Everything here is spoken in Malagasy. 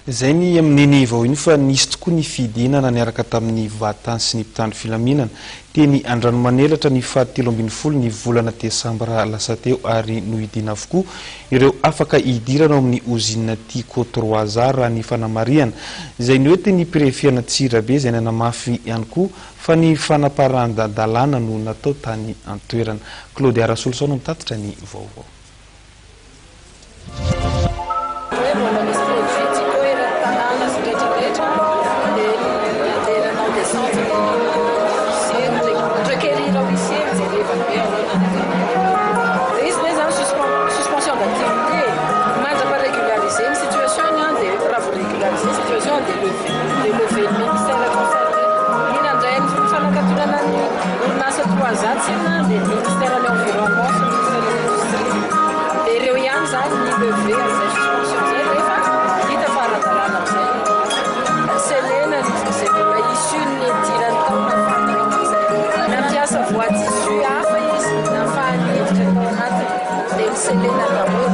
Zay ny amin'ny vao iny fa nisy tokoa ny fidinana niaraka tamin'ny vatany sy ny mpitandro filaminana teny Andranomanelatra ny fahatelo ambin'ny folo ny volana Desambra lasa teo ary nohidina avokoa ireo afaka hidirana amin'ny ozinina ty Kotroazara ny fanamariana izay ny hoe teny prefiana Tsirabe izay nanamafy ihany koa fa ny fanaparan-dalàna no natao tany antoerana. Claude Arasolosona mitatitra ny vaovao. Selena